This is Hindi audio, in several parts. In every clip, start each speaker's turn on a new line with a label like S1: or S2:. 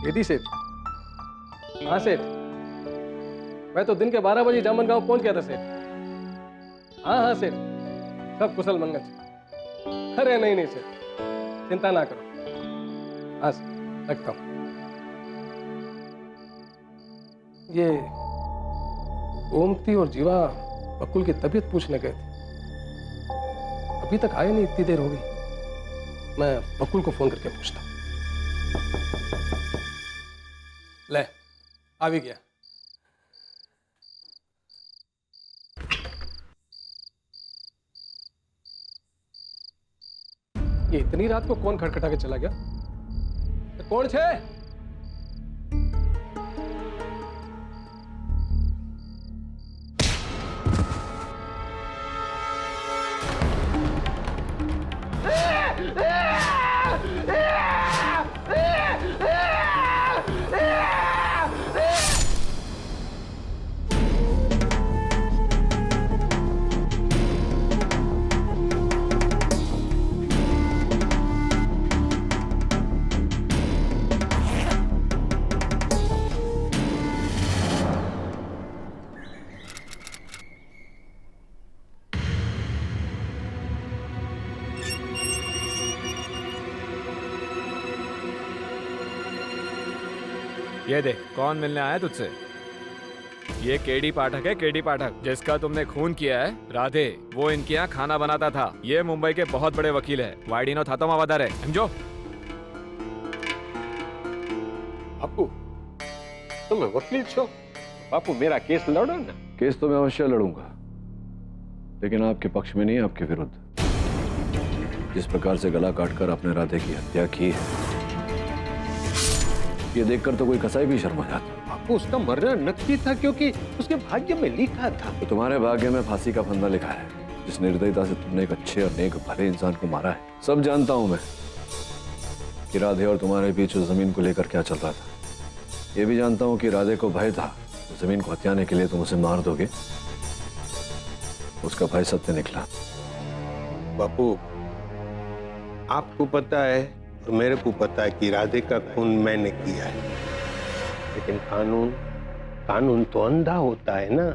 S1: बेटी सेठ। हाँ सेठ, मैं तो दिन के 12 बजे जामन गांव पहुंच गया था सेठ। हाँ हाँ सेठ, सब कुशल मंगल से। अरे नहीं नहीं सेठ, चिंता ना करो। हाँ सेठ, रखता हूँ। ये ओमती और जीवा बकुल की तबीयत पूछने गए थे, अभी तक आए नहीं, इतनी देर हो गई। मैं बकुल को फोन करके पूछता हूँ। ले, आ भी गया। ये इतनी रात को कौन खटखटा के चला गया? कौन छे?
S2: ये देख कौन मिलने आया तुझसे। ये केडी पाठक है, केडी पाठक, जिसका तुमने खून किया है। राधे, वो इनके यहाँ खाना बनाता था। ये मुंबई के बहुत बड़े वकील है। वाइडिनो था तो मावादार है, समझो।
S1: बापू, तुम वकील छो? बापू मेरा केस लड़ो ना।
S3: केस तो मैं अवश्य लड़ूंगा, लेकिन आपके पक्ष में नहीं, आपके विरुद्ध। जिस प्रकार से गला काटकर आपने राधे की हत्या की है, ये देखकर तो कोई कसाई भी शर्मा जाता।
S1: बापू, उसका मरना नक्की था क्योंकि उसके भाग्य में लिखा था।
S3: तो तुम्हारे भाग्य में फांसी का फंदा लिखा है। जिस निर्दयता से तुमने एक अच्छे और नेक भले इंसान को मारा है, सब जानता हूं मैं कि राधे और तुम्हारे बीच उस जमीन को लेकर क्या चल रहा था। ये भी जानता हूं कि राधे को भय था उस जमीन को हत्याने के लिए तुम उसे मार दोगे। उसका भय सत्य निकला।
S4: बापू, आपको पता है और मेरे को पता है कि राधे का खून मैंने किया है, लेकिन कानून तो अंधा होता है ना।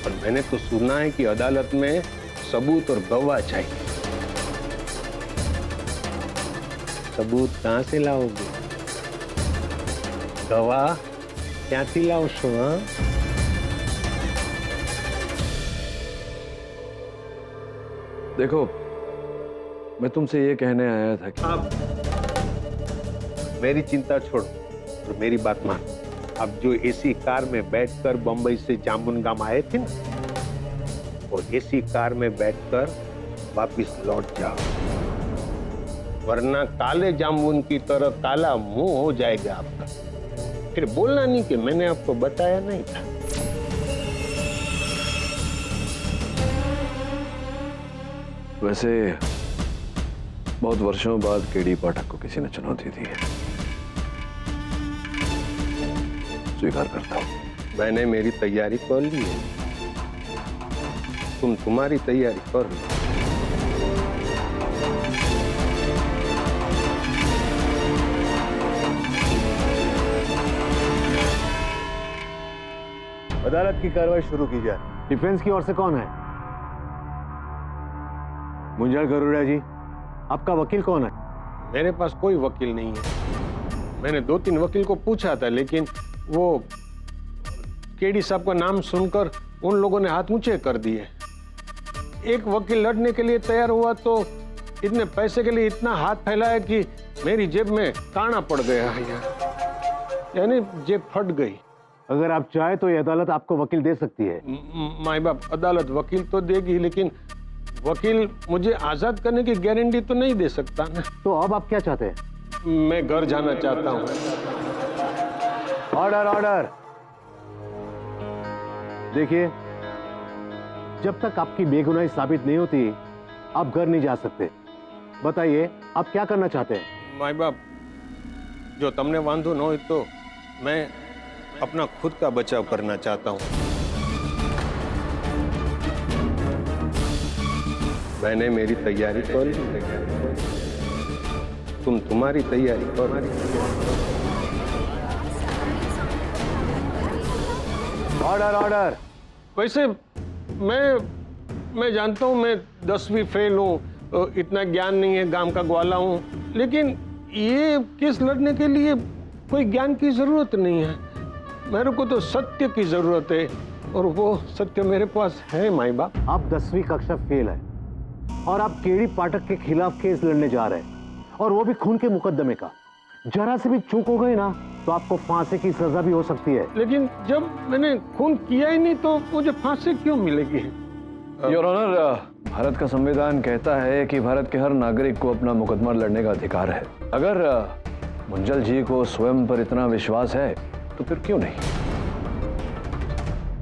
S4: और मैंने तो सुना है कि अदालत में सबूत और गवाह चाहिए। सबूत कहां से लाओगे? गवाह क्या लाओ छो? हाँ,
S3: देखो, मैं तुमसे ये कहने आया था कि
S4: आप मेरी चिंता छोड़ो और मेरी बात मानो। अब जो एसी कार में बैठकर बंबई से जामुनगाम आए थे ना, और एसी कार में बैठकर वापस लौट जाओ, वरना काले जामुन की तरह काला मुंह हो जाएगा आपका। फिर बोलना नहीं कि मैंने आपको बताया नहीं था।
S3: वैसे बहुत वर्षों बाद केडी पाठक को किसी ने चुनौती दी है, स्वीकार करता हूं।
S4: मैंने मेरी तैयारी कर ली है, तुम तुम्हारी तैयारी कर लो।
S5: अदालत की कार्रवाई शुरू की जाए। डिफेंस की ओर से कौन है? मुंजल गरुड़ा जी, आपका वकील कौन है?
S4: मेरे पास कोई वकील नहीं है। मैंने 2-3 वकील को पूछा था, लेकिन वो केडी साहब का नाम सुनकर उन लोगों ने हाथ ऊंचे कर दिए। एक वकील लड़ने के लिए तैयार हुआ तो इतने पैसे के लिए इतना हाथ फैलाया कि मेरी जेब में काना पड़ गया है, यानी जेब फट गई।
S5: अगर आप चाहे तो ये अदालत आपको वकील दे सकती है।
S4: माई बाप, अदालत वकील तो देगी, लेकिन वकील मुझे आजाद करने की गारंटी तो नहीं दे सकता ना।
S5: तो अब आप क्या चाहते हैं?
S4: मैं घर जाना चाहता हूँ।
S5: Order, order. देखिए, जब तक आपकी बेगुनाही साबित नहीं होती, आप घर नहीं जा सकते। बताइए, आप क्या करना चाहते हैं?
S4: माई बाप, जो तुमने वांधो न हो तो मैं अपना खुद का बचाव करना चाहता हूँ। मैंने मेरी तैयारी कर ली, तुम तुम्हारी तैयारी करो।
S5: Order order.
S4: वैसे मैं जानता हूँ मैं 10वीं फेल हूँ, इतना ज्ञान नहीं है, गांव का ग्वाला हूँ, लेकिन ये केस लड़ने के लिए कोई ज्ञान की जरूरत नहीं है। मेरे को तो सत्य की जरूरत है और वो सत्य मेरे पास है माई बाप।
S5: आप 10वीं कक्षा फेल है और आप केडी पाठक के खिलाफ केस लड़ने जा रहे हैं, और वो भी खून के मुकदमे का। जरा से भी चूक हो गई ना तो आपको फांसी की सजा भी हो सकती है।
S4: लेकिन जब मैंने खून किया ही नहीं तो मुझे फांसी क्यों मिलेगी?
S3: योर ऑनर, भारत का संविधान कहता है कि भारत के हर नागरिक को अपना मुकदमा लड़ने का अधिकार है। अगर मुंजल जी को स्वयं पर इतना विश्वास है तो फिर क्यों नहीं?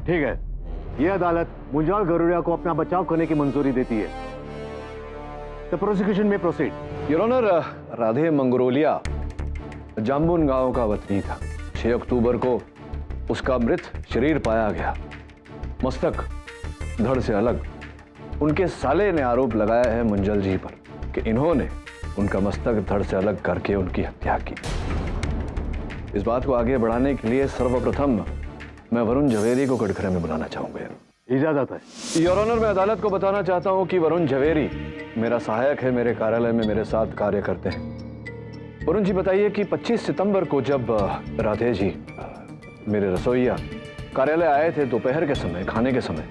S5: ठीक है, यह अदालत मुंजाल गरुड़िया को अपना बचाव करने की मंजूरी देती है। द प्रोसिक्यूशन में प्रोसीड।
S3: योर ऑनर, राधे मंगरोलिया जाम्बुन गांव का वतनी था। 6 अक्टूबर को उसका मृत शरीर पाया गया, मस्तक धड़ से अलग। उनके साले ने आरोप लगाया है मुंजल जी पर कि इन्होंने उनका मस्तक धड़ से अलग करके उनकी हत्या की। इस बात को आगे बढ़ाने के लिए सर्वप्रथम मैं वरुण झवेरी को कटघरे में बुलाना चाहूंगा।
S5: इजाजत है।
S3: योर ऑनर, मैं अदालत को बताना चाहता हूं कि वरुण झवेरी मेरा सहायक है, मेरे कार्यालय में मेरे साथ कार्य करते हैं। वरुण जी, बताइए कि 25 सितंबर को जब राधे जी मेरे रसोइया कार्यालय आए थे दोपहर के समय, खाने के समय,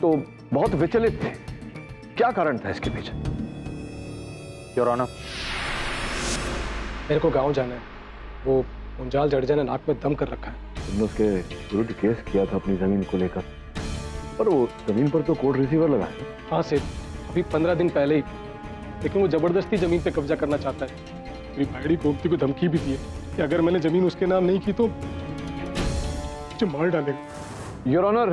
S3: तो बहुत विचलित थे। क्या कारण था इसके पीछे?
S5: योर ऑनर,
S1: मेरे को गांव जाना है। वो मुंजाल जडेजा ने नाक में दम कर रखा है।
S3: तुमने उसके विरुद्ध केस किया था अपनी जमीन को लेकर, पर वो जमीन पर तो कोर्ट रिसीवर लगा है।
S1: हाँ सेठ, अभी 15 दिन पहले ही, लेकिन वो जबरदस्ती जमीन पे कब्जा करना चाहता है। मेरी भाईड़ी गोमती को धमकी भी दी है कि अगर मैंने जमीन उसके नाम नहीं की तो मुझे मार डालेगा।
S3: योर ऑनर,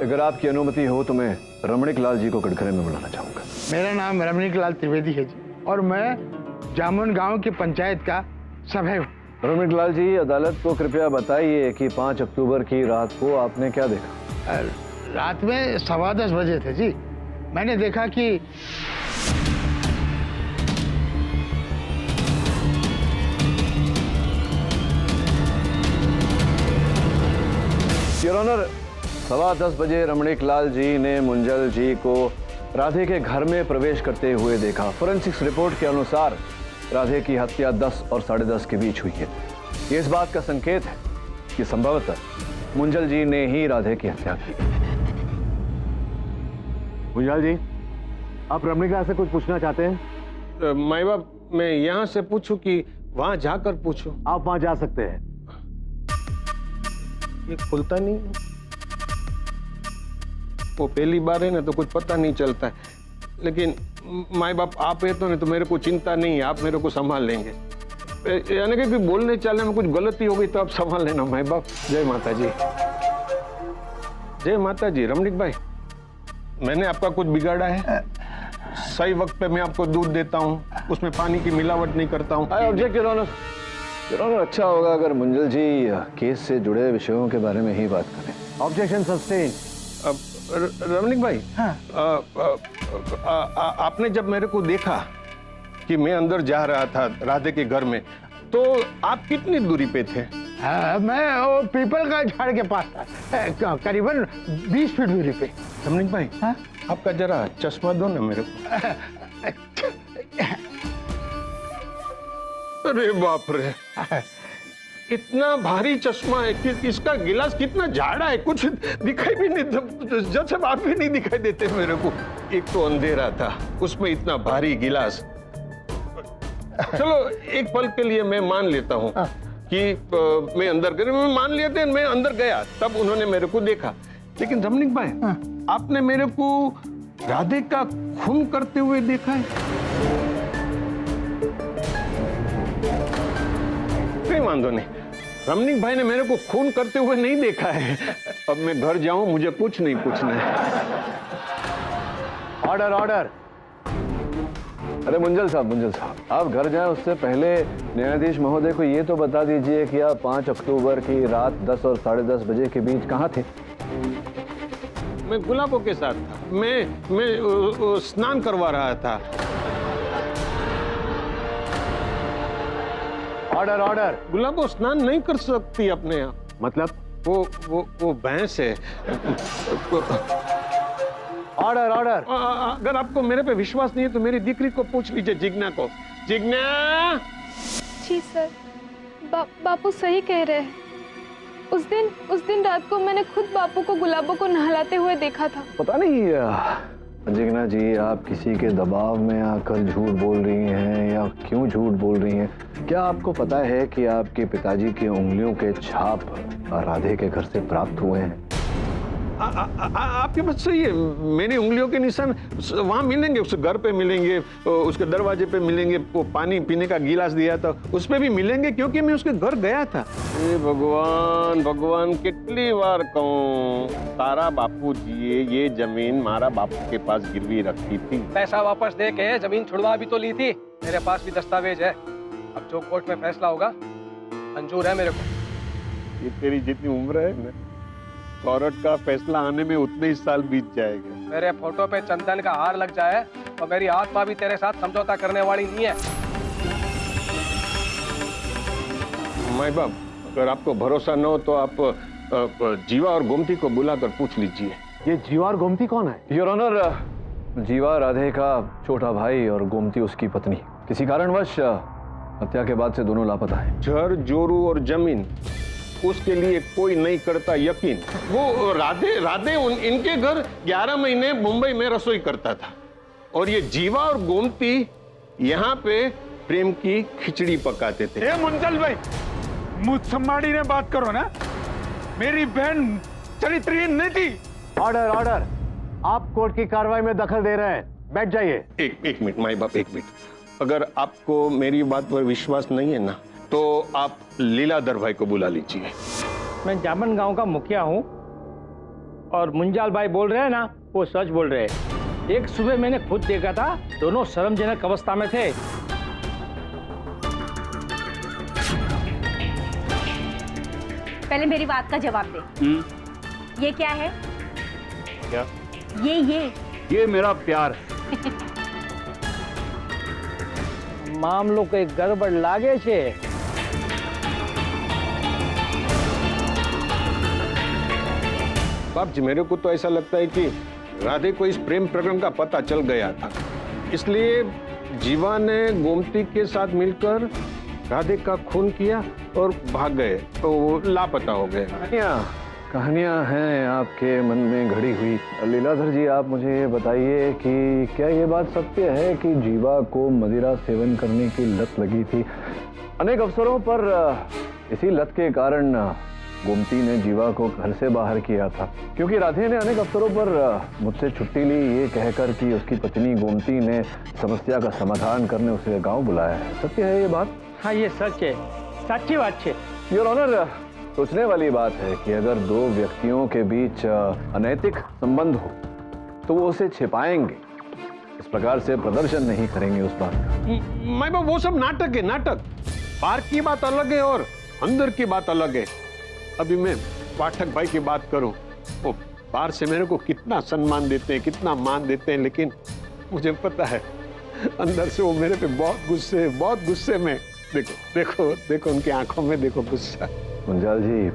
S3: अगर आपकी अनुमति हो तो मैं रमणीक लाल जी को कटघरे में बुलाना चाहूंगा।
S6: मेरा नाम रमणीक लाल त्रिवेदी है जी, और मैं जामुन गांव की पंचायत का सभ्य हूँ।
S3: रमणीक लाल जी, अदालत को कृपया बताइए कि 5 अक्टूबर की रात को आपने क्या देखा?
S6: रात में 10:15 बजे थे जी। मैंने देखा कि
S3: योर ऑनर, 10:15 बजे रमणीक लाल जी ने मुंजल जी को राधे के घर में प्रवेश करते हुए देखा। फोरेंसिक्स रिपोर्ट के अनुसार राधे की हत्या 10 और 10:30 के बीच हुई है। ये इस बात का संकेत है कि संभवतः मुंजल जी ने ही राधे की हत्या की।
S5: मुंजाल जी, आप रमणीका से कुछ पूछना चाहते हैं?
S4: माई बाप, मैं यहाँ से पूछूं कि वहां जाकर पूछूं?
S5: आप वहां जा सकते हैं।
S4: ये खुलता नहीं है। वो पहली बार है ना तो कुछ पता नहीं चलता है, लेकिन माई बाप आप है तो नहीं तो मेरे को चिंता नहीं है, आप मेरे को संभाल लेंगे। यानी कि बोलने चालने में कुछ गलती हो गई तो आप संभाल लेना माई बाप। जय माता जी। जय माता जी। रमणीक भाई, मैंने आपका कुछ बिगाड़ा है? सही वक्त पे मैं आपको दूध देता हूँ, उसमें पानी की मिलावट नहीं करता हूँ।
S3: I object your honour. Your honour, अच्छा होगा अगर मुंजल जी केस से जुड़े विषयों के बारे में ही बात करें।
S5: Objection sustain.
S4: रमणीक भाई,
S6: हाँ।
S4: आपने जब मेरे को देखा कि मैं अंदर जा रहा था राधे के घर में, तो आप कितनी दूरी पे थे?
S6: मैं वो पीपल का झाड़ के पास था, करीबन 20 फीट दूरी पे।
S4: रमणीक भाई,
S6: हाँ?
S4: आपका जरा चश्मा दो ना मेरे को। अरे बाप रे, इतना भारी चश्मा है कि इसका गिलास कितना झाड़ा है, कुछ दिखाई भी नहीं, जैसे आप भी नहीं दिखाई देते मेरे को। एक तो अंधेरा था, उसमें इतना भारी गिलास। चलो एक पल के लिए मैं मान लेता हूँ कि मैं अंदर गया, मैं मान लिया था, मैं अंदर गया तब उन्होंने मेरे को देखा। लेकिन रमणीक भाई, आपने मेरे को राधे का खून करते हुए देखा है? कोई वांधो नहीं, रमणीक भाई ने मेरे को खून करते हुए नहीं देखा है। अब मैं घर जाऊं, मुझे कुछ नहीं पूछना है।
S5: Order order.
S3: अरे मुंजल साहब, आप घर जाएं उससे पहले न्यायाधीश महोदय को ये तो बता दीजिए कि आप 5 अक्टूबर की रात 10 और 10:30 बजे के बीच कहाँ थे?
S4: मैं गुलाबों के साथ था, मैं स्नान करवा रहा था।
S5: Order order.
S4: गुलाबो स्नान नहीं कर सकती अपने यहाँ।
S5: मतलब
S4: वो भैंस है।
S5: Order order.
S4: अगर आपको मेरे पे विश्वास नहीं है तो मेरी दीकरी को पूछ लीजिए, जिग्ना को। जिग्ना!
S7: जी सर, बापू सही कह रहे हैं। उस दिन रात को मैंने खुद बापू को गुलाबों को नहलाते हुए देखा था।
S3: पता नहीं जिग्ना जी, आप किसी के दबाव में आकर झूठ बोल रही हैं या क्यों झूठ बोल रही हैं? क्या आपको पता है कि आपके पिताजी की उंगलियों के छाप राधे के घर से प्राप्त हुए हैं?
S4: आपके बात सही है। मेरी उंगलियों के निशान वहां मिलेंगे, उस घर पे मिलेंगे, उसके दरवाजे पे मिलेंगे, वो पानी पीने का गिलास दिया था उस पे भी मिलेंगे, क्योंकि मैं उसके घर गया था। भगवान भगवान, कितनी बार कहूं, तारा बापू जी ये जमीन मारा बापू के पास गिरवी रखी थी।
S1: पैसा वापस दे के जमीन छुड़वा भी तो ली थी। मेरे पास भी दस्तावेज है। अब जो कोर्ट में फैसला होगा मंजूर है मेरे को।
S4: ये तेरी जितनी उम्र है ना, कोर्ट का फैसला आने में उतने ही साल बीत जाएंगे।
S1: मेरे फोटो पे चंदन का हार लग जाए तो मेरी आत्मा भी तेरे साथ समझौता करने वाली नहीं है।
S4: माई बाप, अगर आपको भरोसा न हो तो आप जीवा और गोमती को बुलाकर पूछ लीजिए।
S5: ये जीवा और गोमती कौन है?
S3: योर ऑनर, जीवा राधे का छोटा भाई और गोमती उसकी पत्नी। किसी कारणवश हत्या के बाद से दोनों लापता हैं।
S4: घर, जोरू और जमीन, उसके लिए कोई नहीं करता यकीन। वो राधे इनके घर 11 महीने मुंबई में रसोई करता था, और ये जीवा और गोमती यहाँ पे प्रेम की खिचड़ी पकाते थे।
S6: ए मुंजल भाई, मुझ सम्मानी ने बात करो ना। मेरी बहन चरित्रहीन नहीं थी।
S5: Order order. आप कोर्ट की कार्रवाई में दखल दे रहे हैं, बैठ जाइए।
S4: एक मिनट माई बाप, एक मिनट। अगर आपको मेरी बात पर विश्वास नहीं है ना, तो आप लीलाधर भाई को बुला लीजिए।
S8: मैं जामन गांव का मुखिया हूँ, और मुंजाल भाई बोल रहे हैं ना, वो सच बोल रहे हैं। एक सुबह मैंने खुद देखा था, दोनों शर्मजनक अवस्था में थे।
S9: पहले मेरी बात का जवाब दे। ये क्या है?
S8: क्या?
S9: ये
S8: मेरा प्यार है। मामलो के गड़बड़ लागे छे।
S4: बाप जी, मेरे को तो ऐसा लगता है कि राधे को इस प्रेम प्रकरण का पता चल गया था, इसलिए जीवा ने गोमती के साथ मिलकर राधे का खून किया और भाग गए, तो वो लापता हो गए।
S3: कहानियां हैं आपके मन में घड़ी हुई। लीलाधर जी, आप मुझे ये बताइए कि क्या ये बात सत्य है कि जीवा को मदिरा सेवन करने की लत लगी थी? अनेक अवसरों पर इसी लत के कारण गोमती ने जीवा को घर से बाहर किया था, क्योंकि राधे ने अनेक अवसरों पर मुझसे छुट्टी ली, ये कहकर कि उसकी पत्नी गोमती ने समस्या का समाधान करने उसे गांव बुलाया है। सत्य है ये बात?
S8: हाँ, ये सच है, सच्ची बात है।
S3: योर ऑनर, सोचने वाली बात है कि अगर दो व्यक्तियों के बीच अनैतिक संबंध हो तो वो उसे छिपाएंगे, इस प्रकार से प्रदर्शन नहीं करेंगे उस बात का।
S4: मैं वो सब नाटक है, नाटक। बाहर की बात अलग है और अंदर की बात अलग है। अभी मैं पाठक भाई की बात करूं, वो बाहर से मेरे को कितना सम्मान देते हैं, कितना मान देते हैं, लेकिन मुझे पता है अंदर से वो मेरे पे बहुत गुस्से में। देखो देखो देखो, उनकी आंखों में देखो गुस्सा।
S3: मुंजाल जी,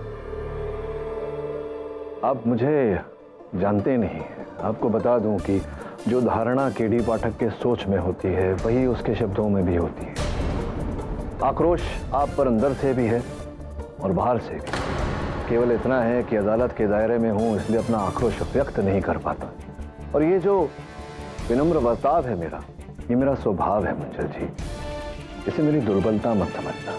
S3: आप मुझे जानते नहीं। आपको बता दूं कि जो धारणा केडी पाठक के सोच में होती है वही उसके शब्दों में भी होती है। आक्रोश आप पर अंदर से भी है और बाहर से भी। केवल इतना है कि अदालत के दायरे में हूं, इसलिए अपना आक्रोश व्यक्त नहीं कर पाता। और ये जो विनम्र बर्ताव है मेरा, ये मेरा स्वभाव है मुंजल जी। इसे मेरी दुर्बलता मत समझना।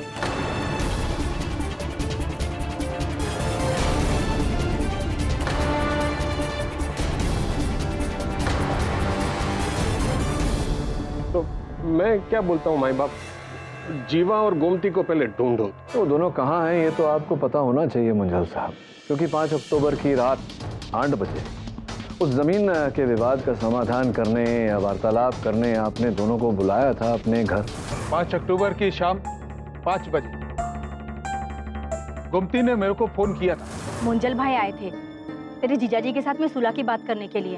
S4: तो मैं क्या बोलता हूँ माई बाप, जीवा और गोमती को पहले ढूंढो।
S3: तो दोनों कहाँ हैं ये तो आपको पता होना चाहिए मुंजल साहब, क्योंकि 5 अक्टूबर की रात 8 बजे उस जमीन के विवाद का समाधान करने या वार्तालाप करने आपने दोनों को बुलाया था अपने घर।
S6: 5 अक्टूबर की शाम 5 बजे गोमती ने मेरे को फोन किया था।
S9: मुंजल भाई आए थे तेरे जीजाजी के साथ में सुलह की बात करने के लिए,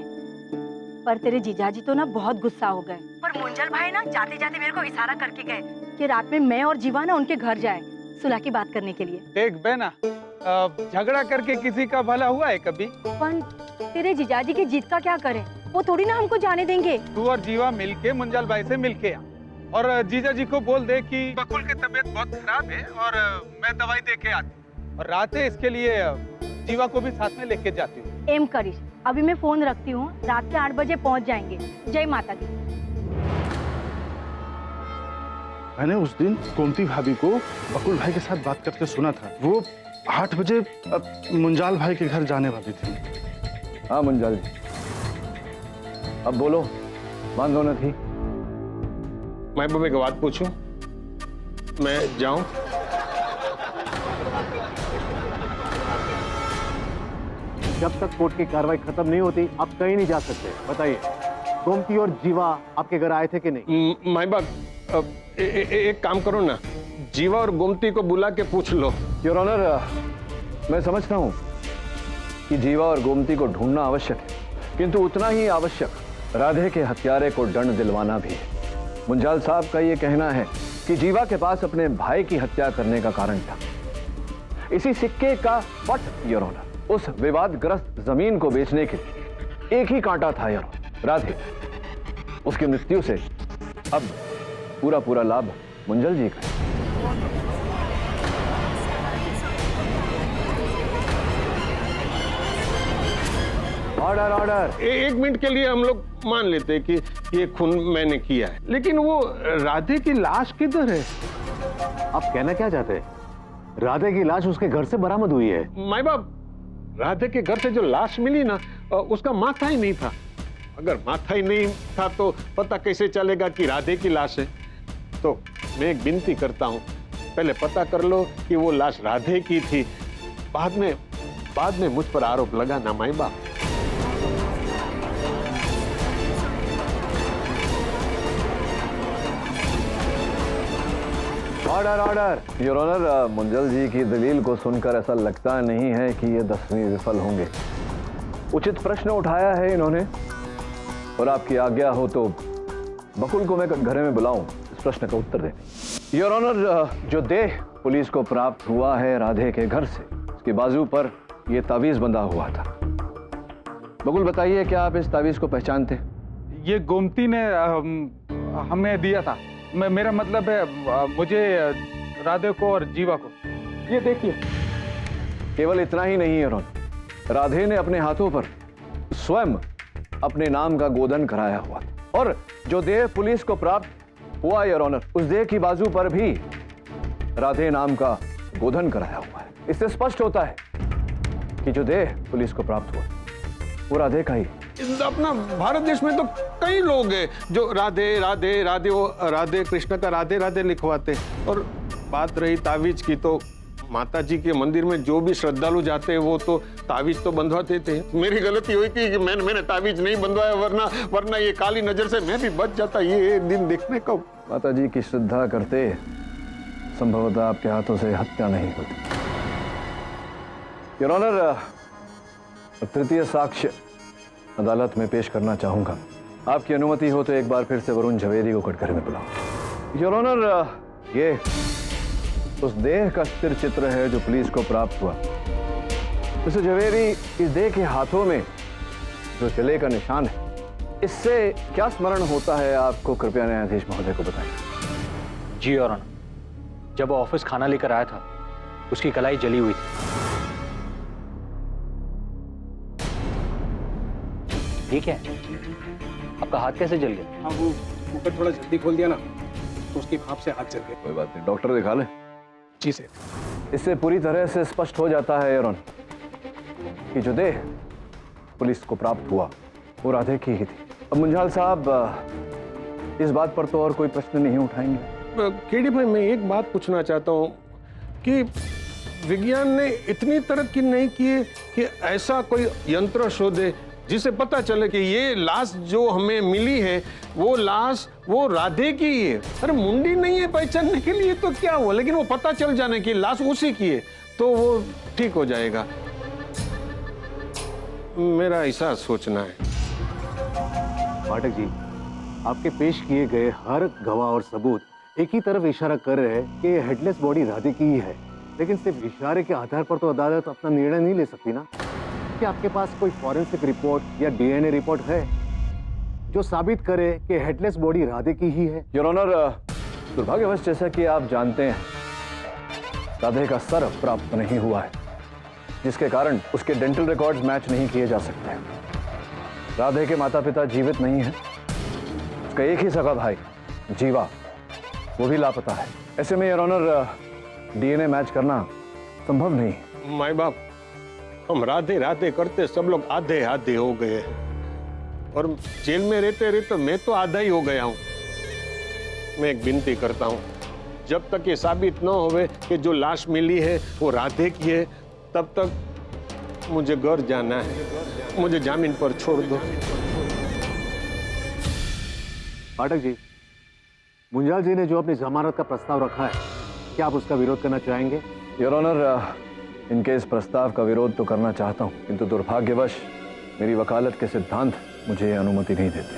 S9: पर तेरे जीजाजी तो ना बहुत गुस्सा हो गए। पर मुंजल भाई ना जाते जाते मेरे को इशारा करके गए कि रात में मैं और जीवा ना उनके घर जाए सुलह की बात करने के लिए।
S6: देख बहना, झगड़ा करके किसी का भला हुआ है कभी?
S9: पर तेरे जीजाजी की जीत का क्या करें? वो थोड़ी ना हमको जाने देंगे।
S6: तू और जीवा मिलके मुंजाल भाई से मिलके आ और जीजा जी को बोल दे कि बकुल की तबीयत बहुत खराब है और मैं दवाई दे के आती, और रात है इसके लिए जीवा को भी साथ में लेके जाती हूँ।
S9: एम करिश, अभी मैं फोन रखती हूँ, रात के 8 बजे पहुँच जाएंगे। जय माता दी।
S10: मैंने उस दिन गोमती भाभी को बकुल भाई के साथ बात करते सुना था। वो 8 बजे मुंजाल भाई के घर जाने वाली थी।
S3: हाँ मुंजाल जी, अब बोलो, मान न थी।
S4: मैं बाबा की बात पूछूं? मैं जाऊं?
S5: जब तक कोर्ट की कार्रवाई खत्म नहीं होती आप कहीं नहीं जा सकते। बताइए, गोमती और जीवा आपके घर आए थे कि नहीं?
S4: माई बाप, एक काम करो ना, जीवा और गोमती को बुला के पूछ लो।
S3: योर ऑनर, मैं समझता हूं कि जीवा और गोमती को ढूंढना आवश्यक है, किंतु उतना ही आवश्यक राधे के हत्यारे को दंड दिलवाना भी है। मुंजाल साहब का यह कहना है कि जीवा के पास अपने भाई की हत्या करने का कारण था। इसी सिक्के का पट योर ऑनर, उस विवादग्रस्त जमीन को बेचने के लिए एक ही कांटा था योर ऑनर, राधे। उसकी मृत्यु से अब पूरा पूरा लाभ मुंजल जी का। Order order.
S4: एक मिनट के लिए हम लोग मान लेते हैं कि ये खून मैंने किया है, लेकिन वो राधे की लाश किधर है?
S5: आप कहना क्या चाहते हैं? राधे की लाश उसके घर से बरामद हुई है।
S4: माई बाप, राधे के घर से जो लाश मिली ना, उसका माथा ही नहीं था। अगर माथा ही नहीं था तो पता कैसे चलेगा कि राधे की लाश है? तो मैं एक विनती करता हूं, पहले पता कर लो कि वो लाश राधे की थी, बाद में मुझ पर आरोप लगाना माई बाप।
S3: Order order. Your honour, Munjal ji की दलील को सुनकर ऐसा लगता नहीं है कि ये 10वीं विफल होंगे। उचित प्रश्न उठाया है इन्होंने, और आपकी आज्ञा हो तो बकुल को मैं घर में बुलाऊं इस प्रश्न का उत्तर देने। योर ऑनर, जो देह पुलिस को प्राप्त हुआ है राधे के घर से, उसकी बाजू पर यह तावीज बंधा हुआ था। बकुल बताइए, क्या आप इस तावीज को पहचानते?
S6: ये गोमती ने हमें दिया था। मेरा मतलब है मुझे, राधे को और जीवा को। ये देखिए।
S3: केवल इतना ही नहीं योर ऑनर, राधे ने अपने हाथों पर स्वयं अपने नाम का गोधन कराया हुआ, और जो देह पुलिस को प्राप्त हुआ योर ऑनर, उस देह की बाजू पर भी राधे नाम का गोधन कराया हुआ है। इससे स्पष्ट होता है कि जो देह पुलिस को प्राप्त हुआ वो राधे का ही।
S4: अपना भारत देश में तो कई लोग हैं जो राधे राधे राधे, वो राधे कृष्ण का राधे राधे लिखवाते। और बात रही तावीज की, तो माता जी के मंदिर में जो भी श्रद्धालु जाते हैं वो तो तावीज तो बंधवाते थे। मेरी गलती हुई थी कि मैंने तावीज नहीं बंधवाया, वरना ये काली नजर से मैं भी बच जाता ये दिन देखने को।
S3: माता जी की श्रद्धा करते संभवतः आपके हाथों से हत्या नहीं होती। योर ऑनर, तृतीय साक्ष्य अदालत में पेश करना चाहूंगा। आपकी अनुमति हो तो एक बार फिर से वरुण झवेरी को कटघरे में बुलाओ। योर ऑनर, ये उस देह का स्थिर चित्र है जो पुलिस को प्राप्त हुआ। मिस्टर झवेरी, इस देह के हाथों में जो जले का निशान है, इससे क्या स्मरण होता है आपको? कृपया न्यायाधीश महोदय को बताएं।
S11: जी योर ऑनर, जब वो ऑफिस खाना लेकर आया था, उसकी कलाई जली हुई थी। ठीक है, आपका हाथ कैसे जल गया?
S1: हाँ, वो ऊपर थोड़ा जल्दी खोल दिया ना, तो उसकी भाप से हाथ जल गया।
S3: कोई बात नहीं, डॉक्टर दिखा ले।
S1: जी सर।
S3: इससे पूरी तरह से स्पष्ट हो जाता है योर ऑनर कि जो देह पुलिस को प्राप्त हुआ वो राधे की ही थी। अब मुंजाल साहब इस बात पर तो और कोई प्रश्न नहीं उठाएंगे?
S4: केडी भाई, मैं एक बात पूछना चाहता हूँ कि विज्ञान ने इतनी तरक्की नहीं की है कि ऐसा कोई यंत्र शोधे जिसे पता चले कि ये लाश जो हमें मिली है वो लाश वो राधे की ही है। अरे मुंडी नहीं है पहचानने के लिए तो क्या हुआ, लेकिन वो पता चल जाने की लाश उसी की है तो वो ठीक हो जाएगा। मेरा ऐसा सोचना है।
S5: पाठक जी, आपके पेश किए गए हर गवाह और सबूत एक ही तरफ इशारा कर रहे हैं कि हेडलेस बॉडी राधे की ही है। लेकिन सिर्फ इशारे के आधार पर तो अदालत अपना निर्णय नहीं ले सकती ना। क्या आपके पास कोई फॉरेंसिक रिपोर्ट या डीएनए रिपोर्ट है जो साबित करे कि हेडलेस बॉडी राधे की ही है?
S3: योर ऑनर, दुर्भाग्यवश जैसा कि आप जानते हैं, राधे का सर प्राप्त नहीं हुआ है, जिसके कारण उसके डेंटल रिकॉर्ड्स मैच नहीं किए जा सकते। राधे के माता पिता जीवित नहीं हैं। उसका एक ही सगा भाई जीवा, वो भी लापता है। ऐसे में योर ऑनर, डीएनए मैच करना संभव नहीं।
S4: माई बाप, हम राधे राधे करते सब लोग आधे आधे हो गए, और जेल में रहते रहते मैं तो आधा ही हो गया हूँ। मैं एक विनती करता हूँ, जब तक ये साबित न होवे कि जो लाश मिली है वो राधे की है, तब तक मुझे घर जाना है। मुझे जामीन पर छोड़ दो।
S5: पाठक जी, मुंजाल जी ने जो अपनी जमानत का प्रस्ताव रखा है, क्या आप उसका विरोध करना चाहेंगे?
S3: योर ऑनर, इनके इस प्रस्ताव का विरोध तो करना चाहता हूं, किंतु दुर्भाग्यवश मेरी वकालत के सिद्धांत मुझे अनुमति नहीं देते।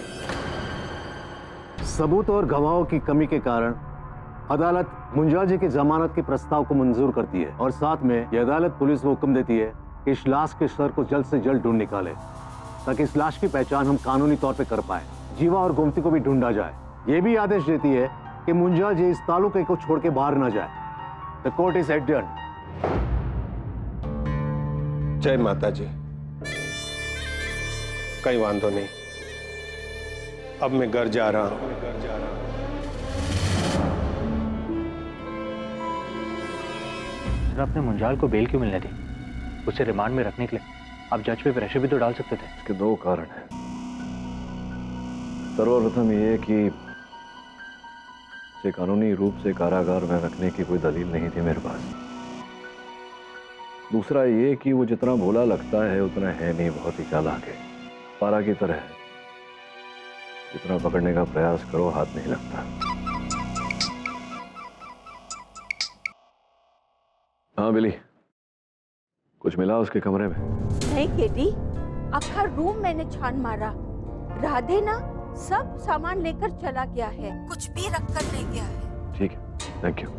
S5: सबूत और गवाहों की कमी के कारण अदालत मुंजाल जी की जमानत के प्रस्ताव को मंजूर करती है, और साथ में यह अदालत पुलिस को हुक्म देती है कि इस लाश के सर को जल्द से जल्द ढूंढ निकाले, ताकि इस लाश की पहचान हम कानूनी तौर पर कर पाए। जीवा और गोमती को भी ढूंढा जाए। ये भी आदेश देती है कि मुंजाल जी इस तालुके को छोड़ के बाहर ना जाए। The court is adjourned.
S4: जय माता जी। कहीं वांधो नहीं, अब मैं घर जा रहा हूँ।
S11: सर, आपने मुंजाल को बेल क्यों मिलने दी? उसे रिमांड में रखने के लिए आप जज पे प्रेशर भी तो डाल सकते थे।
S3: इसके दो कारण हैं। सर्वप्रथम ये कि उसे कानूनी रूप से कारागार में रखने की कोई दलील नहीं थी मेरे पास। दूसरा ये कि वो जितना भोला लगता है उतना है नहीं, बहुत ही चालाक है, पारा की तरह है। जितना पकड़ने का प्रयास करो हाथ नहीं लगता। हाँ बिली, कुछ मिला उसके कमरे में?
S12: नहीं केटी, अक्खा रूम मैंने छान मारा। राधे ना सब सामान लेकर चला गया है, कुछ भी रख कर नहीं गया है।
S3: ठीक है, थैंक यू।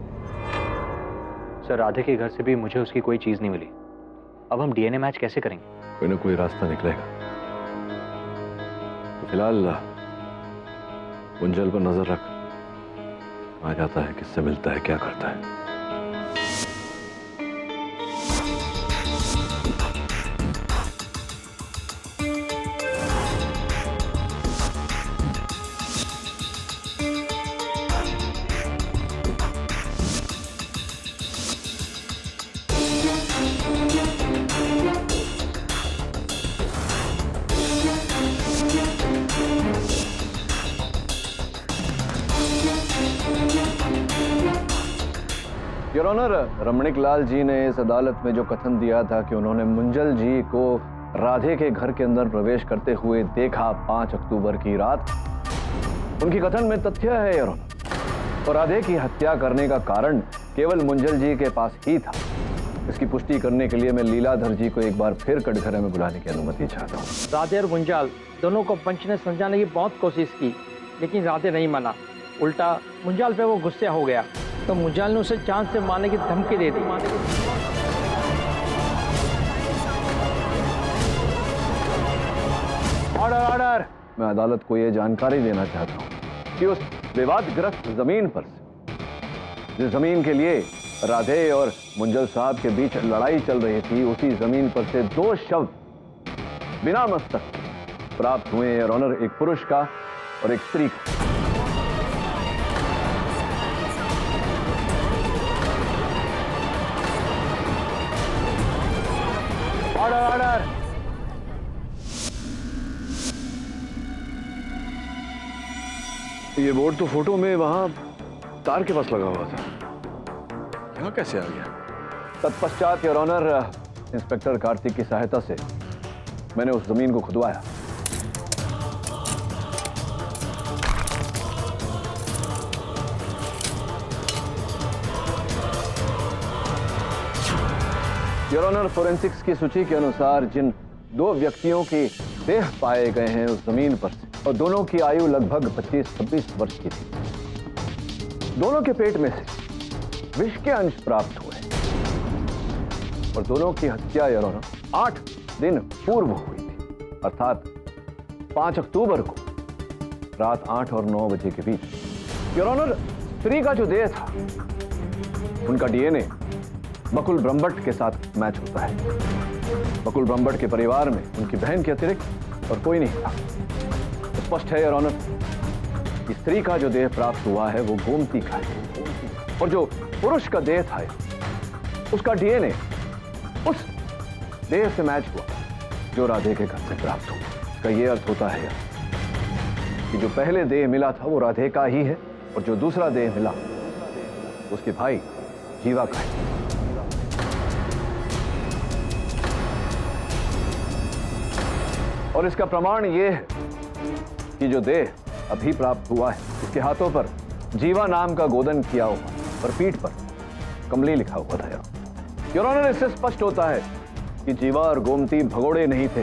S11: सर, राधे के घर से भी मुझे उसकी कोई चीज नहीं मिली। अब हम डीएनए मैच कैसे करेंगे?
S3: कोई ना कोई रास्ता निकलेगा। तो फिलहाल मुंजल पर नजर रख, आ जाता है, किससे मिलता है, क्या करता है। योर ऑनर, रमणिक लाल जी ने इस अदालत में जो कथन दिया था कि उन्होंने मुंजल जी को राधे के घर के अंदर प्रवेश करते हुए देखा 5 अक्टूबर की रात, उनकी कथन में तथ्य है योर ऑनर। और राधे की हत्या करने का कारण केवल मुंजल जी के पास ही था। इसकी पुष्टि करने के लिए मैं लीलाधर जी को एक बार फिर कटघरे में बुलाने की अनुमति चाहता हूँ।
S8: राधे और मुंजाल दोनों को पंच ने समझाने की बहुत कोशिश की, लेकिन राधे नहीं माना। उल्टा मुंजाल पे वो गुस्से हो गया, तो मुंजाल ने उसे जान से मारने की धमकी दे दी।
S3: Order order. मैं अदालत को यह जानकारी देना चाहता हूं कि उस विवादग्रस्त जमीन पर से, जिस जमीन के लिए राधे और मुंजल साहब के बीच लड़ाई चल रही थी, उसी जमीन पर से 2 शव बिना मस्तक प्राप्त हुए हैं, ऑनर। एक पुरुष का और एक स्त्री का। Order order. ये बोर्ड तो फोटो में वहां तार के पास लगा हुआ था, यहाँ कैसे आ गया? तत्पश्चात योर ऑनर, इंस्पेक्टर कार्तिक की सहायता से मैंने उस जमीन को खुदवाया। योर ऑनर, फोरेंसिक्स की सूची के अनुसार जिन 2 व्यक्तियों की देह पाए गए हैं उस जमीन पर से, और दोनों की आयु लगभग 25-26 वर्ष की थी, दोनों के पेट में से विष के अंश प्राप्त हुए। और दोनों की हत्या योर ऑनर 8 दिन पूर्व हुई थी, अर्थात 5 अक्टूबर को रात 8 और 9 बजे के बीच। योर ऑनर, स्त्री का जो देह था उनका डीएनए बकुल ब्रह्मभट्ट के साथ मैच होता है। बकुल ब्रह्मभट्ट के परिवार में उनकी बहन के अतिरिक्त और कोई नहीं था। स्पष्ट है योर ऑनर, स्त्री का जो देह प्राप्त हुआ है वो गोमती का है, और जो पुरुष का देह था उसका डीएनए उस देह से मैच हुआ जो राधे के घर से प्राप्त हुआ। इसका ये अर्थ होता है कि जो पहले देह मिला था वो राधे का ही है, और जो दूसरा देह मिला उसके भाई जीवा का है। और इसका प्रमाण ये है कि जो देह अभी प्राप्त हुआ है इसके हाथों पर जीवा नाम का गोदन किया हुआ और पीठ पर कमली लिखा हुआ था। योर ऑनर, इससे स्पष्ट होता है कि जीवा और गोमती भगोड़े नहीं थे,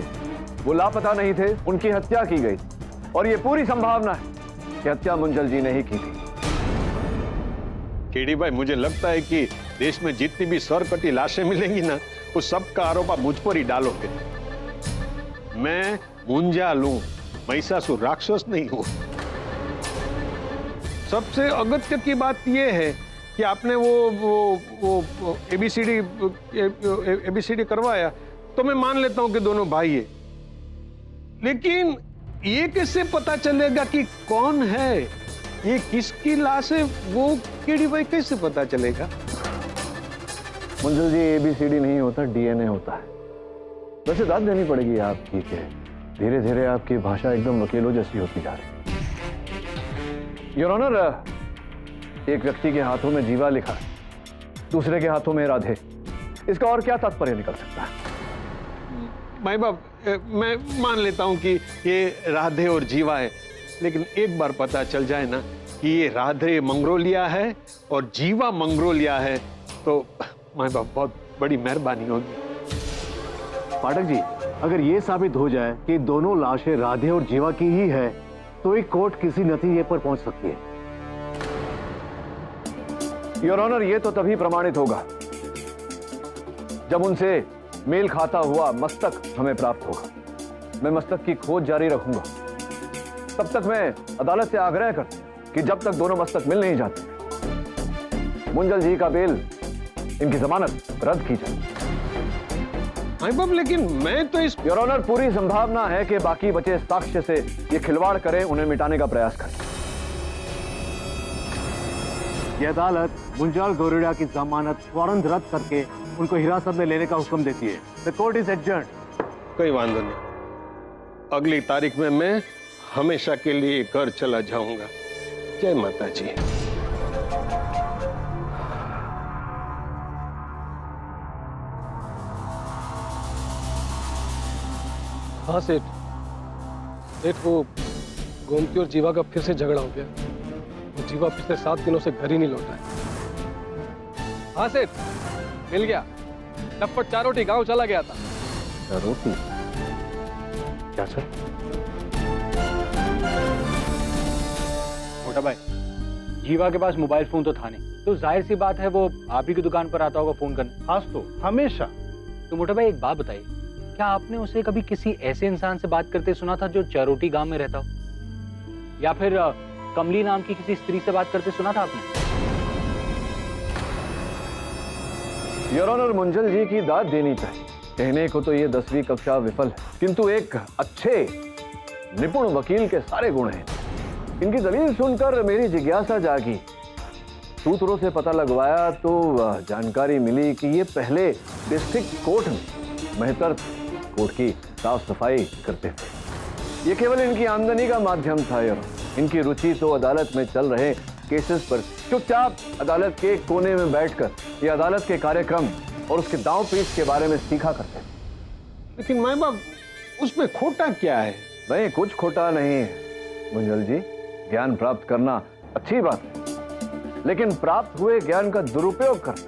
S3: वो लापता नहीं थे, उनकी हत्या की गई, और ये पूरी संभावना है कि हत्या मुंजल जी ने ही की थी।
S4: केडी भाई, मुझे लगता है कि देश में जितनी भी सरकटी लाशें मिलेंगी ना, वो सबका आरोप आप मुझ पर ही डालोगे। मैं मुंजाल हूं, महिषासुर राक्षस नहीं हूं। सबसे अगत्य की बात यह है कि आपने वो एबीसीडी करवाया, तो मैं मान लेता हूं कि दोनों भाई है, लेकिन ये कैसे पता चलेगा कि कौन है, ये किसकी लाश है, वो केडी भाई कैसे पता चलेगा?
S3: मुंजल जी, एबीसीडी नहीं होता, डीएनए होता है। वैसे दाद देनी पड़ेगी आपकी कि धीरे धीरे आपकी भाषा एकदम वकीलों जैसी होती जा रही। योर ऑनर, एक व्यक्ति के हाथों में जीवा लिखा है, दूसरे के हाथों में राधे, इसका और क्या तात्पर्य निकल सकता है?
S4: भाई बाप, मैं मान लेता हूं कि ये राधे और जीवा है, लेकिन एक बार पता चल जाए ना कि ये राधे मंगरोलिया है और जीवा मंगरोलिया है, तो माई बाप बहुत बड़ी मेहरबानी होगी।
S5: पाठक जी, अगर ये साबित हो जाए कि दोनों लाशें राधे और जीवा की ही है, तो एक कोर्ट किसी नतीजे पर पहुंच सकती है।
S3: योर ऑनर, ये तो तभी प्रमाणित होगा जब उनसे मेल खाता हुआ मस्तक हमें प्राप्त होगा। मैं मस्तक की खोज जारी रखूंगा। तब तक मैं अदालत से आग्रह करता हूं कि जब तक दोनों मस्तक मिल नहीं जाते, मुंजल जी का बेल, इनकी जमानत रद्द की जाए।
S4: बाप, लेकिन मैं तो इस
S3: योर ऑनर, पूरी संभावना है कि बाकी बचे साक्ष्य से ये खिलवाड़ करें, उन्हें मिटाने का प्रयास करें।
S5: यह अदालत मुंजाल गौरेड़ा की जमानत फौरन रद्द करके उनको हिरासत में लेने का हुक्म देती है। The court is adjourned.
S4: कोई वांधो नहीं, अगली तारीख में मैं हमेशा के लिए घर चला जाऊंगा। जय माता जी।
S1: हाँ सेठ, वो गोमती और जीवा का फिर से झगड़ा हो गया। वो जीवा पिछले 7 दिनों से घर ही नहीं लौटा है। हाँ सेठ, मिल गया। टप्पट चारोटी गांव चला गया था।
S3: चारोटी?
S11: क्या सर?
S8: मोटा भाई, जीवा के पास मोबाइल फोन तो था नहीं, तो जाहिर सी बात है वो आप ही की दुकान पर आता होगा फोन करने।
S10: आज तो हमेशा।
S11: तो मोटा भाई, एक बात बताइए, क्या आपने उसे कभी किसी ऐसे इंसान से बात करते सुना था जो चारोटी गांव में रहता हो, या फिर कमली नाम की किसी स्त्री से बात करते सुना था आपने?
S3: योर ऑनर, मुंजल जी की दाद देनी चाहिए। कहने को तो ये 10वीं कक्षा विफल है, किंतु एक अच्छे निपुण वकील के सारे गुण हैं। इनकी दलील सुनकर मेरी जिज्ञासा जागी। सूत्रों से पता लगवाया तो जानकारी मिली कि ये पहले डिस्ट्रिक्ट कोर्ट में मेहतर कोर्ट की साफ सफाई करते थे। ये केवल इनकी आमदनी का माध्यम था। यार, इनकी रुचि तो अदालत में चल रहे केसेस पर चुपचाप अदालत के कोने में बैठकर ये अदालत के कार्यक्रम और उसके दांव पेच के बारे में सीखा करते थे।
S4: लेकिन माँ बाप, उसमें खोटा क्या है?
S3: नहीं, कुछ खोटा नहीं है मुंजल जी। ज्ञान प्राप्त करना अच्छी बात है, लेकिन प्राप्त हुए ज्ञान का दुरुपयोग करना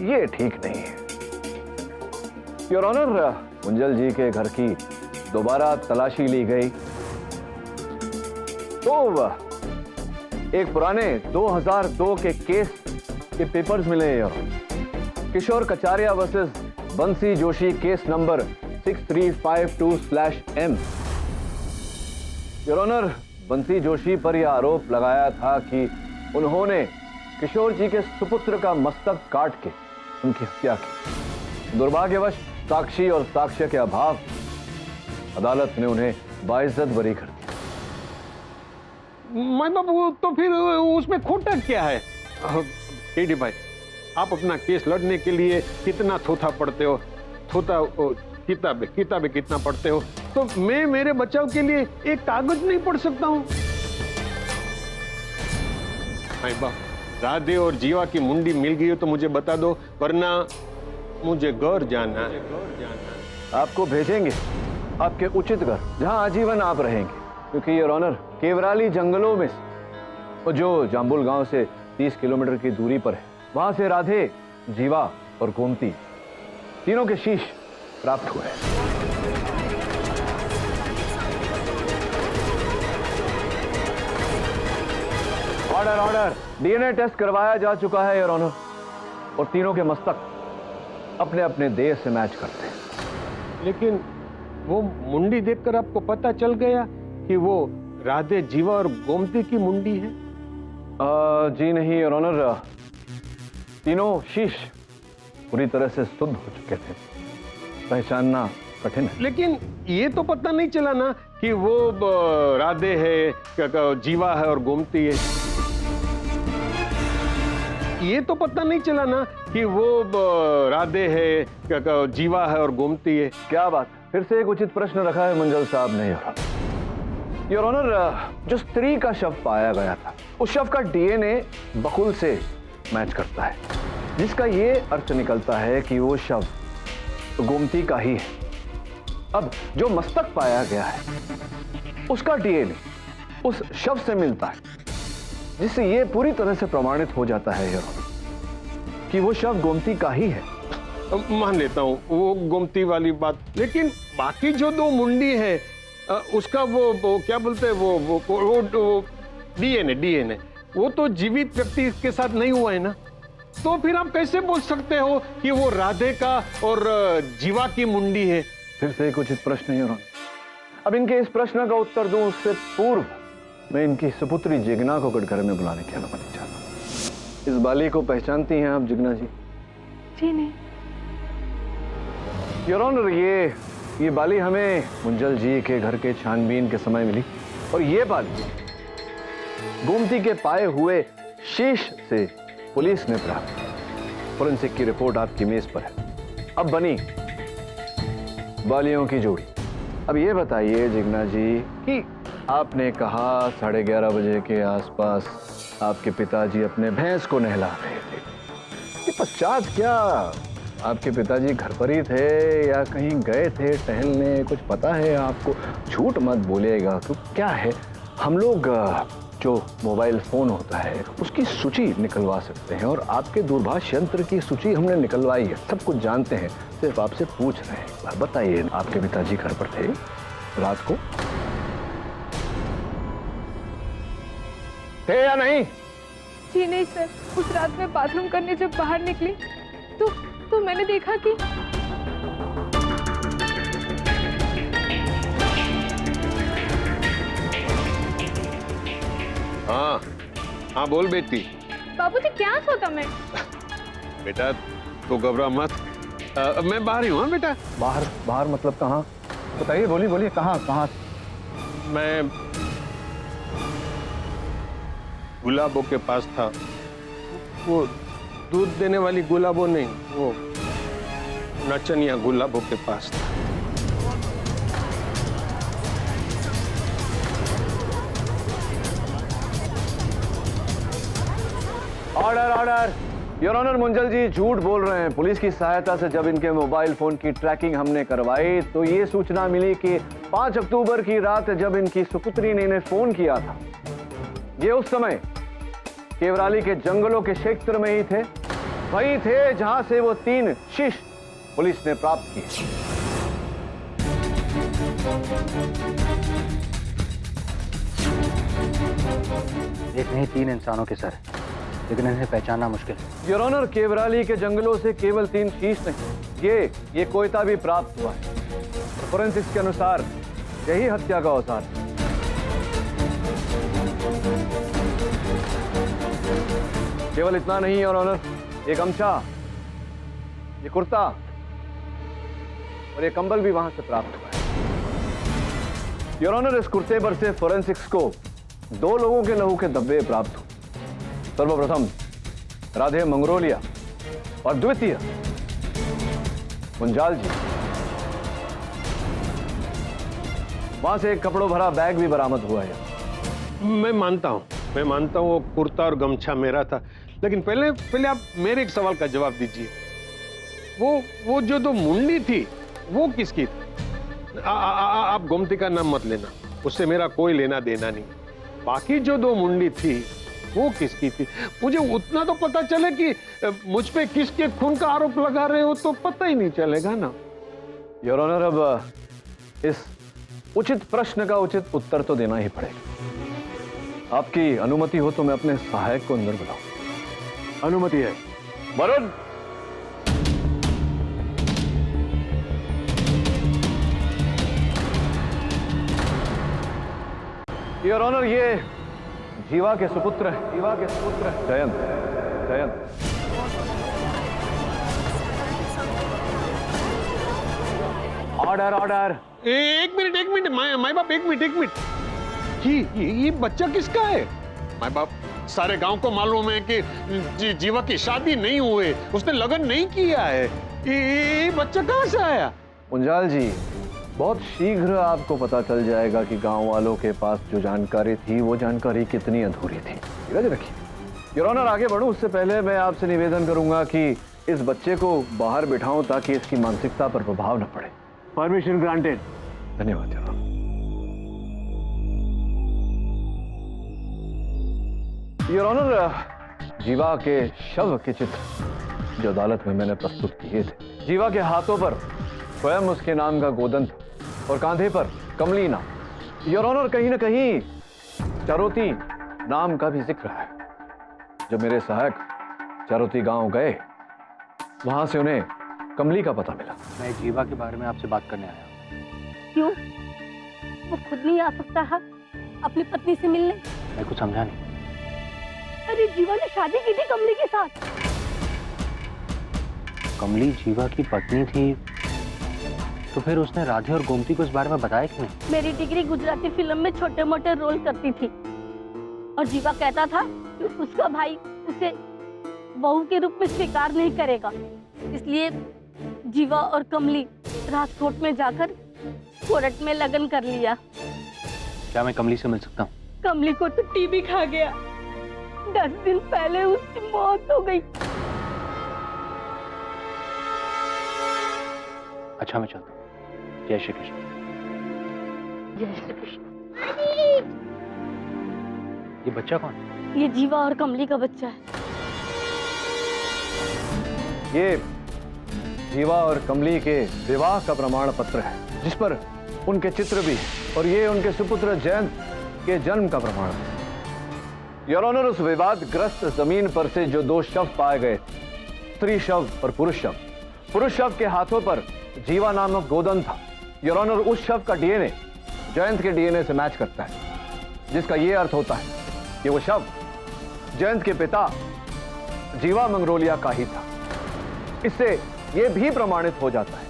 S3: ये ठीक नहीं है। योर ऑनर, मुंजल जी के घर की दोबारा तलाशी ली गई तो एक पुराने 2002 के केस के पेपर्स मिले। किशोर Kacharia versus Bansi Joshi case number 6352/M। Your honour, Bansi Joshi पर यह आरोप लगाया था कि उन्होंने किशोर जी के सुपुत्र का मस्तक काट के उनकी हत्या की। दुर्भाग्यवश साक्षी और साक्ष्य के अभाव अदालत ने उन्हें बाइज्जत बरी कर दिया।
S4: मैं बाबू तो फिर उसमें खोटा क्या है? केडी भाई, आप अपना केस लड़ने के लिए कितना थोथा पढ़ते हो, किताबें कितना पढ़ते हो, तो मैं मेरे बचाव के लिए एक कागज नहीं पढ़ सकता हूँ? भाई बाप, राधे और जीवा की मुंडी मिल गई हो तो मुझे बता दो, वरना मुझे घर जाना है।
S3: आपको भेजेंगे आपके उचित घर, जहां आजीवन आप रहेंगे, क्योंकि योर ऑनर केवराली जंगलों में जो जाम्बुल गांव से 30 किलोमीटर की दूरी पर है, वहां से राधे, जीवा और गोमती तीनों के शीश प्राप्त हुए हैं। ऑर्डर ऑर्डर, डीएनए टेस्ट करवाया जा चुका है योर ऑनर, और तीनों के मस्तक अपने अपने देह से मैच करते हैं।
S4: लेकिन वो मुंडी देखकर आपको पता चल गया कि वो राधे, जीवा और गोमती की मुंडी है?
S3: जी नहीं योर ऑनर, तीनों शीश पूरी तरह से शुद्ध हो चुके थे, पहचानना कठिन है।
S4: लेकिन ये तो पता नहीं चला ना कि वो राधे है, जीवा है और गोमती है। ये तो पता नहीं चला ना कि वो राधे है, जीवा है और गोमती है।
S3: क्या बात, फिर से एक उचित प्रश्न रखा है मंजल साहब ने योर ऑनर। जो स्त्री का शव पाया गया था, उस शव का डीएनए बकुल से मैच करता है, जिसका ये अर्थ निकलता है कि वो शव गोमती का ही है। अब जो मस्तक पाया गया है, उसका डीएनए उस शव से मिलता है, जिससे ये पूरी तरह से प्रमाणित हो जाता है योर ऑनर कि वो शव गोमती का ही है।
S4: मान लेता हूँ वो गोमती वाली बात, लेकिन बाकी जो दो मुंडी है उसका वो क्या बोलते हैं, वो डीएनए वो तो जीवित व्यक्ति के साथ नहीं हुआ है ना, तो फिर आप कैसे बोल सकते हो कि वो राधे का और जीवा की मुंडी है?
S3: फिर से एक उचित प्रश्न योर ऑनर। अब इनके इस प्रश्न का उत्तर दूं उससे पूर्व मैं इनकी सुपुत्री जिग्ना को कटघरे में बुलाने की अनुमति चाहता हूं। इस बाली को पहचानती हैं आप जिग्ना जी?
S7: जी नहीं।
S3: योर ऑनर, ये बाली हमें मुंजल जी के घर के छानबीन के समय मिली, और ये बाली गोमती के पाए हुए शीश से पुलिस ने प्राप्त की। फोरेंसिक की रिपोर्ट आपकी मेज पर है। अब बनी बालियों की जोड़ी। अब ये बताइए जिग्ना जी कि आपने कहा 11:30 बजे के आसपास आपके पिताजी अपने भैंस को नहला रहे थे, कि पश्चात क्या आपके पिताजी घर पर ही थे या कहीं गए थे टहलने? कुछ पता है आपको? झूठ मत बोलिएगा। तो क्या है, हम लोग जो मोबाइल फोन होता है उसकी सूची निकलवा सकते हैं, और आपके दूरभाष यंत्र की सूची हमने निकलवाई है, सब कुछ जानते हैं, सिर्फ आपसे पूछ रहे हैं। बताइए, आपके पिताजी घर पर थे रात को? थे या नहीं?
S7: जी नहीं सर, उस रात में बाथरूम करने जब बाहर निकली तो मैंने देखा कि
S4: हाँ बोल बेटी।
S7: बाबूजी क्या सोता मैं?
S4: बेटा तो घबरा मत, मैं बाहर ही हूँ। बेटा
S3: बाहर मतलब कहाँ? बताइए, बोलिए कहाँ?
S4: मैं गुलाबों के पास था। वो दूध देने वाली गुलाबों नहीं, वो नचनिया गुलाबों के पास था।
S3: ऑर्डर योर ऑनर, मुंजल जी झूठ बोल रहे हैं। पुलिस की सहायता से जब इनके मोबाइल फोन की ट्रैकिंग हमने करवाई तो ये सूचना मिली कि 5 अक्टूबर की रात जब इनकी सुपुत्री ने इन्हें फोन किया था, ये उस समय केवराली के जंगलों के क्षेत्र में ही थे, वही थे जहां से वो 3 शीश पुलिस ने प्राप्त किए।
S11: एक नहीं, 3 इंसानों के सर, लेकिन इन्हें पहचानना मुश्किल है।
S3: योर ऑनर, केवराली के जंगलों से केवल 3 शीश नहीं, ये कोयता भी प्राप्त हुआ है। फोरेंसिक्स के अनुसार यही हत्या का औजार है। केवल इतना नहीं योर ऑनर, ये गमछा, ये कुर्ता और ये कंबल भी वहां से प्राप्त हुआ है। योर ऑनर, इस कुर्ते पर से फोरेंसिक्स को 2 लोगों के लहू के धब्बे प्राप्त हुए। सर्वप्रथम राधे मंगरोलिया और द्वितीय मुंजाल जी। वहां से एक कपड़ों भरा बैग भी बरामद हुआ है।
S4: मैं मानता हूं वो कुर्ता और गमछा मेरा था, लेकिन पहले आप मेरे एक सवाल का जवाब दीजिए। वो जो 2 मुंडी थी वो किसकी थी? आप गोमती का नाम मत लेना, उससे मेरा कोई लेना देना नहीं। बाकी जो 2 मुंडी थी वो किसकी थी? मुझे उतना तो पता चले कि मुझ पे किसके खून का आरोप लगा रहे हो तो पता ही नहीं चलेगा ना।
S3: योर ऑनर, अब इस उचित प्रश्न का उचित उत्तर तो देना ही पड़ेगा। आपकी अनुमति हो तो मैं अपने सहायक को अंदर बुलाऊं।
S5: अनुमति है।
S3: वरुण, योर ऑनर, ये जीवा के सुपुत्र जयंत। ऑर्डर।
S4: एक मिनट माई बाप, एक मिनट। ये बच्चा किसका है? माई बाप, सारे गांव को मालूम है कि जीवा की शादी नहीं हुई, उसने लगन नहीं किया है। ये बच्चा कहां से आया?
S3: मुंजाल जी, बहुत शीघ्र आपको पता चल जाएगा कि गांव वालों के पास जो जानकारी थी वो जानकारी कितनी अधूरी थी। धीरज रखिए। योर ऑनर, आगे बढ़ूं उससे पहले मैं आपसे निवेदन करूंगा कि इस बच्चे को बाहर बिठाऊं ताकि इसकी मानसिकता पर प्रभाव न पड़े।
S5: Permission granted.
S3: धन्यवाद योर ऑनर। योर ऑनर, जीवा के शव के चित्र जो अदालत में मैंने प्रस्तुत किए थे, जीवा के हाथों पर स्वयं उसके नाम का गोदन था और कांधे पर कमली नाम। योर ऑनर, कहीं न कहीं चारोती नाम का भी जिक्र है। जब मेरे सहायक चारोती गांव गए, वहां से उन्हें कमली का पता मिला।
S11: मैं जीवा के बारे में आपसे बात करने आया हूं।
S9: क्यों? वो खुद नहीं आ सकता है अपनी पत्नी से मिलने?
S11: मैं कुछ समझा नहीं।
S9: अरे जीवा ने शादी की थी कमली के साथ।
S11: कमली जीवा की पत्नी थी, तो फिर उसने राधे और गोमती को इस बारे में बताया क्यों नहीं?
S9: मेरी डिग्री गुजराती फिल्म में छोटे मोटे रोल करती थी और जीवा कहता था कि उसका भाई उसे बहू के रूप में स्वीकार नहीं करेगा, इसलिए जीवा और कमली राजकोट में जाकर कोर्ट में लगन कर लिया।
S11: क्या मैं कमली से मिल सकता हूँ?
S9: कमली को तो टीबी खा गया। 10 दिन पहले उसकी मौत हो गई।
S11: अच्छा, मैं चलता हूँ। जय श्री कृष्ण।
S9: जय श्री कृष्ण।
S11: ये बच्चा कौन?
S9: ये जीवा और कमली का बच्चा है।
S3: ये जीवा और कमली के विवाह का प्रमाण पत्र है, जिस पर उनके चित्र भी, और ये उनके सुपुत्र जयंत के जन्म का प्रमाण है। योर ऑनर, उस विवादग्रस्त जमीन पर से जो 2 शव पाए गए, स्त्री शव और पुरुष शव, पुरुष शव के हाथों पर जीवा नामक गोदन था। योर ऑनर, उस शव का डीएनए जयंत के डीएनए से मैच करता है, जिसका यह अर्थ होता है कि वो शव जयंत के पिता जीवा मंगरोलिया का ही था। इससे यह भी प्रमाणित हो जाता है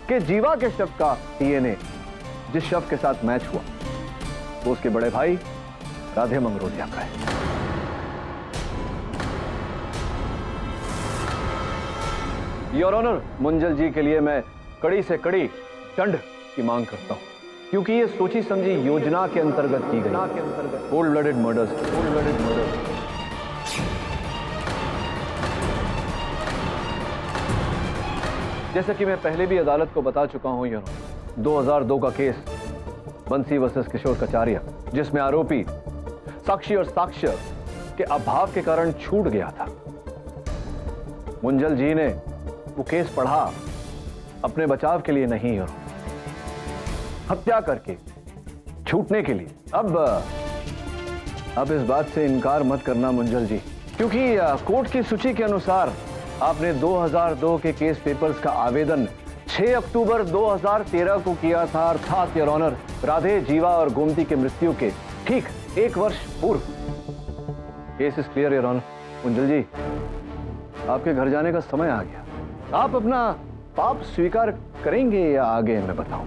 S3: कि जीवा के शव का डीएनए जिस शव के साथ मैच हुआ वो उसके बड़े भाई राधे मंगरोलिया का है। योर ऑनर, मुंजल जी के लिए मैं कड़ी से कड़ी दंड की मांग करता हूं, क्योंकि ये सोची समझी योजना के अंतर्गत की गई कोल्ड ब्लडेड मर्डर्स। जैसे कि मैं पहले भी अदालत को बता चुका हूं योर ऑनर, 2002 का केस बंसी वर्सेस किशोर कचारिया, जिसमें आरोपी साक्षी और साक्ष्य के अभाव के कारण छूट गया था। मुंजल जी ने वो केस पढ़ा अपने बचाव के लिए नहीं और हत्या करके छूटने के लिए। अब इस बात से इनकार मत करना मुंजल जी क्योंकि कोर्ट की सूची के अनुसार आपने 2002 के केस पेपर्स का आवेदन 6 अक्टूबर 2013 को किया था, अर्थात योर ऑनर राधे, जीवा और गोमती के मृत्यु के ठीक 1 वर्ष पूर्व। Case is clear your honour. Kunjal ji, आपके घर जाने का समय आ गया। आप अपना पाप स्वीकार करेंगे या आगे मैं बताऊं?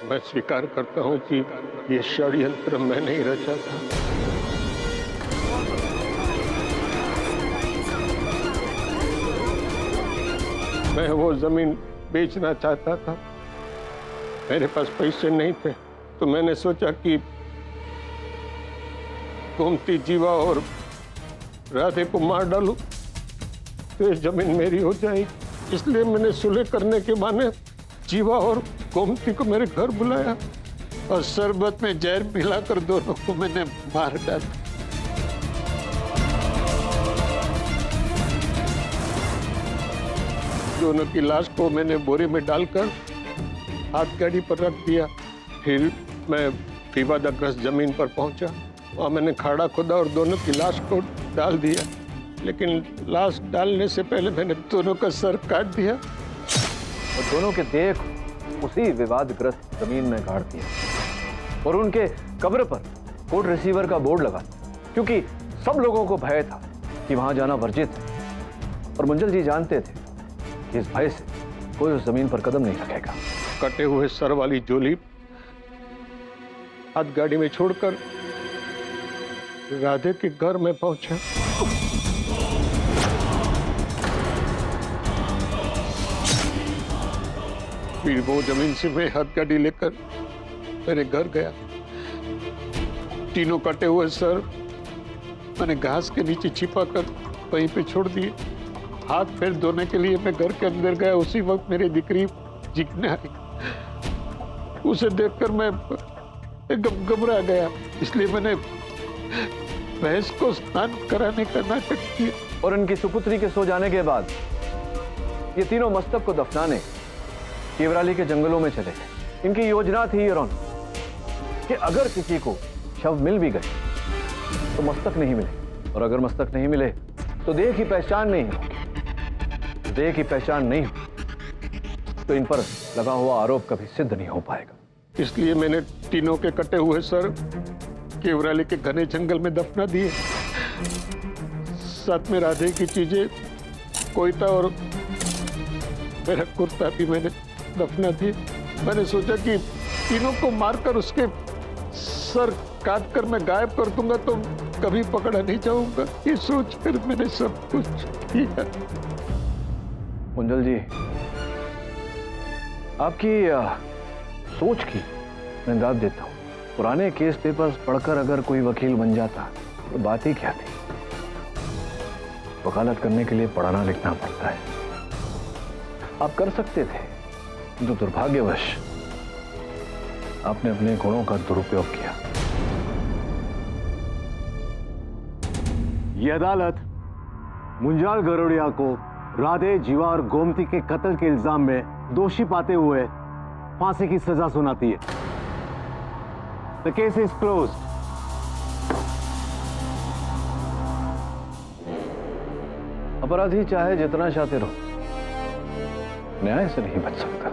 S4: मैं स्वीकार करता हूं कि ये षड्यंत्र मैंने ही रचा था। मैं वो जमीन बेचना चाहता था, मेरे पास पैसे नहीं थे, तो मैंने सोचा कि गोमती, जीवा और राधे को मार डालूं तो ये जमीन मेरी हो जाएगी। इसलिए मैंने सुलह करने के बहाने जीवा और गोमती को मेरे घर बुलाया और शरबत में जहर मिलाकर दोनों को मैंने मार डाला। दोनों की लाश को मैंने बोरे में डालकर हाथ गाड़ी पर रख दिया। फिर मैं विवादग्रस्त जमीन पर पहुंचा। वहां मैंने खाड़ा खोदा और दोनों की लाश को डाल दिया, लेकिन लाश डालने से पहले मैंने दोनों का सर काट दिया
S3: और दोनों के देह उसी विवादग्रस्त जमीन में गाड़ दिया और उनके कब्र पर कोर्ट रिसीवर का बोर्ड लगा, क्योंकि सब लोगों को भय था कि वहां जाना वर्जित है। और मंजल जी जानते थे कि इस भय से कोई उस जमीन पर कदम नहीं रखेगा।
S4: कटे हुए सर वाली जोली हाथ गाड़ी में छोड़कर राधे के घर में पहुंचा। फिर वो जमीन से मैं हाथ गाड़ी लेकर मेरे घर गया। तीनों कटे हुए सर मैंने घास के नीचे छिपा कर वहीं पे छोड़ दिए। हाथ पैर धोने के लिए मैं घर के अंदर गया। उसी वक्त मेरी दिकरी चीखने आई। उसे देखकर मैं एकदम घबरा गया, इसलिए मैंने भैंस को स्नान कराने का नाटक किया।
S3: और इनकी सुपुत्री के सो जाने के बाद ये तीनों मस्तक को दफनाने केवराली के जंगलों में चले गए। इनकी योजना थी योर ऑनर कि अगर किसी को शव मिल भी गए तो मस्तक नहीं मिले, और अगर मस्तक नहीं मिले तो देह की पहचान नहीं होगी। देह की पहचान नहीं हो तो इन पर लगा हुआ आरोप कभी सिद्ध नहीं हो पाएगा।
S4: इसलिए मैंने तीनों के कटे हुए सर केवराली के घने जंगल में दफना दिए। साथ में राधे की चीजें, कोयता और मेरा कुर्ता भी मैंने दफना दिए। मैंने सोचा कि तीनों को मारकर उसके सर काट कर मैं गायब कर दूंगा तो कभी पकड़ा नहीं जाऊंगा। ये सोचकर मैंने सब कुछ किया।
S3: कुंजल जी, आपकी सोच की मैं दाद देता हूं। पुराने केस पेपर्स पढ़कर अगर कोई वकील बन जाता तो बात ही क्या थी। वकालत करने के लिए पढ़ना लिखना पड़ता है। आप कर सकते थे, जो दुर्भाग्यवश आपने अपने गुणों का दुरुपयोग किया।
S5: ये अदालत मुंजाल गरोड़िया को राधे, जीवा और गोमती के कत्ल के इल्जाम में दोषी पाते हुए फांसी की सजा सुनाती है। The case is closed.
S3: अपराधी चाहे जितना शातिर हो, न्याय से नहीं बच सकता।